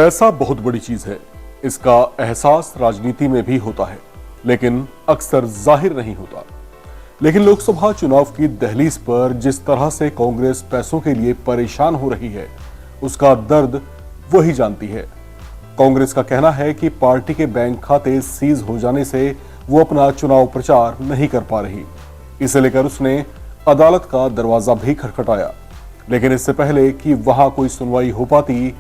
पैसा बहुत बड़ी चीज है। इसका एहसास राजनीति में भी होता है, लेकिन अक्सर जाहिर नहीं होता। लेकिन लोकसभा चुनाव की दहलीज पर जिस तरह से कांग्रेस पैसों के लिए परेशान हो रही है, उसका दर्द वही जानती है। कांग्रेस का कहना है कि पार्टी के बैंक खाते सीज हो जाने से वो अपना चुनाव प्रचार नहीं कर पा रही। इसे लेकर उसने अदालत का दरवाजा भी खटखटाया, लेकिन इससे पहले कि वहां कोई सुनवाई हो पाती,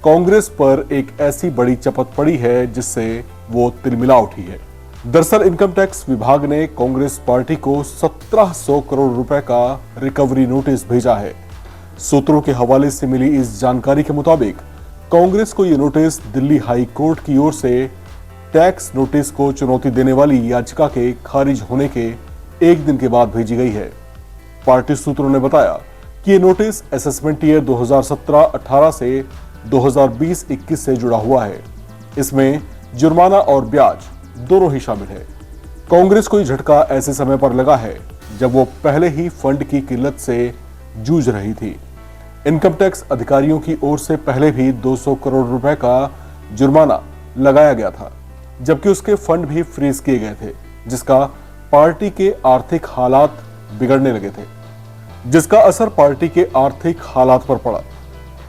कांग्रेस पर एक ऐसी बड़ी चपत पड़ी है जिससे वो तिलमिला उठी है। दरअसल इनकम टैक्स विभाग ने कांग्रेस पार्टी को 1700 करोड़ रुपए का रिकवरी नोटिस भेजा है। सूत्रों के हवाले से मिली इस जानकारी के मुताबिक कांग्रेस को यह नोटिस दिल्ली हाई कोर्ट की ओर से टैक्स नोटिस को चुनौती देने वाली याचिका के खारिज होने के एक दिन के बाद भेजी गई है। पार्टी सूत्रों ने बताया कि यह नोटिस असेसमेंट ईयर 2017-18 से 2020-21 से जुड़ा हुआ है। इसमें जुर्माना और ब्याज दोनों ही शामिल है। कांग्रेस को यह झटका ऐसे समय पर लगा है जब वो पहले ही फंड की किल्लत से जूझ रही थी। इनकम टैक्स अधिकारियों की ओर से पहले भी 200 करोड़ रुपए का जुर्माना लगाया गया था, जबकि उसके फंड भी फ्रीज किए गए थे, जिसका पार्टी के आर्थिक हालात बिगड़ने लगे थे, जिसका असर पार्टी के आर्थिक हालात पर पड़ा।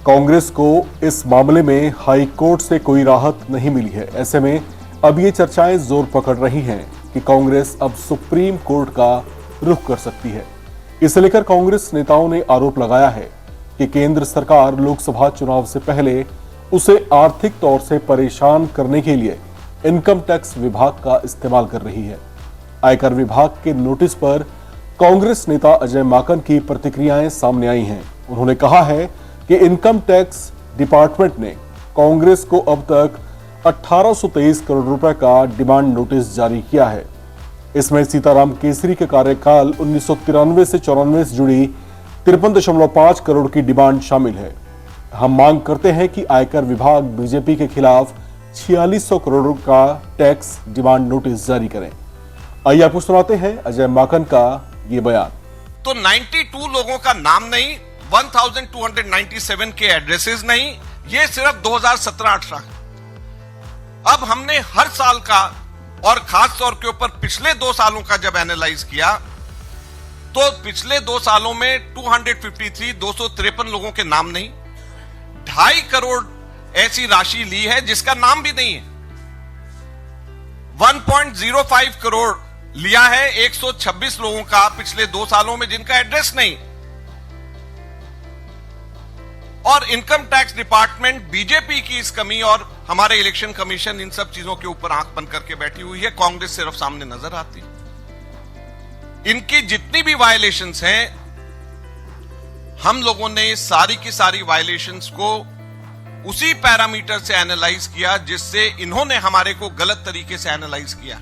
कांग्रेस को इस मामले में हाई कोर्ट से कोई राहत नहीं मिली है। ऐसे में अब ये चर्चाएं जोर पकड़ रही हैं कि कांग्रेस अब सुप्रीम कोर्ट का रुख कर सकती है। इसे लेकर कांग्रेस नेताओं ने आरोप लगाया है कि केंद्र सरकार लोकसभा चुनाव से पहले उसे आर्थिक तौर से परेशान करने के लिए इनकम टैक्स विभाग का इस्तेमाल कर रही है। आयकर विभाग के नोटिस पर कांग्रेस नेता अजय माकन की प्रतिक्रियाएं सामने आई हैं। उन्होंने कहा है कि इनकम टैक्स डिपार्टमेंट ने कांग्रेस को अब तक 1823 करोड़ रुपए का डिमांड नोटिस जारी किया है। इसमें सीताराम केसरी के कार्यकाल 1993 से 94 से जुड़ी 53.5 करोड़ की डिमांड शामिल है। हम मांग करते हैं कि आयकर विभाग बीजेपी के खिलाफ 4600 करोड़ का टैक्स डिमांड नोटिस जारी करें। आइए आपको सुनाते हैं अजय माकन का ये बयान। तो 92 लोगों का नाम नहीं, 1297 के एड्रेसेस नहीं, ये सिर्फ 2017-18। अब हमने हर साल का और खास तौर के ऊपर पिछले 2 सालों का जब एनालाइज किया, तो पिछले 2 सालों में 253 लोगों के नाम नहीं, 2.5 करोड़ ऐसी राशि ली है जिसका नाम भी नहीं है। 1.05 करोड़ लिया है 126 लोगों का पिछले 2 सालों में जिनका एड्रेस नहीं। और इनकम टैक्स डिपार्टमेंट बीजेपी की इस कमी और हमारे इलेक्शन कमीशन इन सब चीजों के ऊपर आंख बंद करके बैठी हुई है। कांग्रेस सिर्फ सामने नजर आती है। इनकी जितनी भी वायलेशंस हैं, हम लोगों ने सारी की सारी वायलेशंस को उसी पैरामीटर से एनालाइज किया जिससे इन्होंने हमारे को गलत तरीके से एनालाइज किया।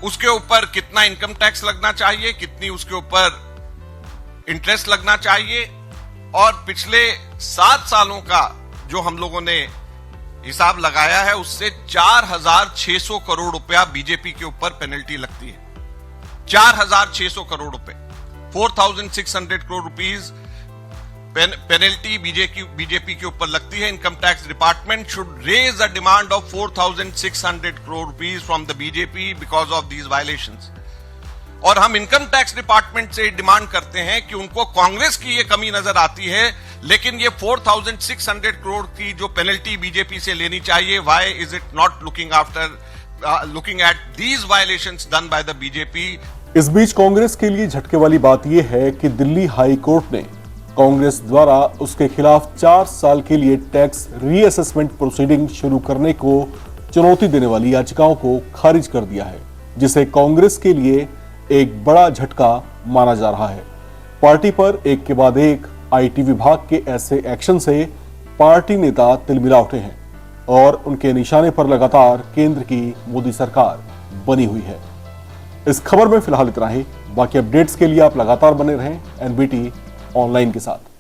उसके ऊपर कितना इनकम टैक्स लगना चाहिए, कितनी उसके ऊपर इंटरेस्ट लगना चाहिए, और पिछले 7 सालों का जो हम लोगों ने हिसाब लगाया है उससे 4600 करोड़ रुपया बीजेपी के ऊपर पेनल्टी लगती है। 4600 करोड़ रुपए, 4600 करोड़ रुपीस पेनल्टी बीजेपी के ऊपर लगती है। Income tax department should raise a demand of 4600 crore rupees from the BJP because of these violations. और हम इनकम टैक्स डिपार्टमेंट से डिमांड करते हैं कि उनको कांग्रेस की ये कमी नजर आती है, लेकिन ये 4600 करोड़ की जो पेनल्टी बीजेपी से लेनी चाहिए, why is it not looking at these violations done by the BJP. इस बीच कांग्रेस के लिए झटके वाली बात यह है कि दिल्ली हाई कोर्ट ने कांग्रेस द्वारा उसके खिलाफ 4 साल के लिए टैक्स रीअसेसमेंट प्रोसीडिंग शुरू करने को चुनौती देने वाली याचिकाओं को खारिज कर दिया है, जिसे कांग्रेस के लिए एक बड़ा झटका माना जा रहा है। पार्टी पर एक के बाद एक आईटी विभाग के ऐसे एक्शन से पार्टी नेता तिलमिला उठे हैं और उनके निशाने पर लगातार केंद्र की मोदी सरकार बनी हुई है। इस खबर में फिलहाल इतना ही। बाकी अपडेट्स के लिए आप लगातार बने रहें एनबीटी ऑनलाइन के साथ।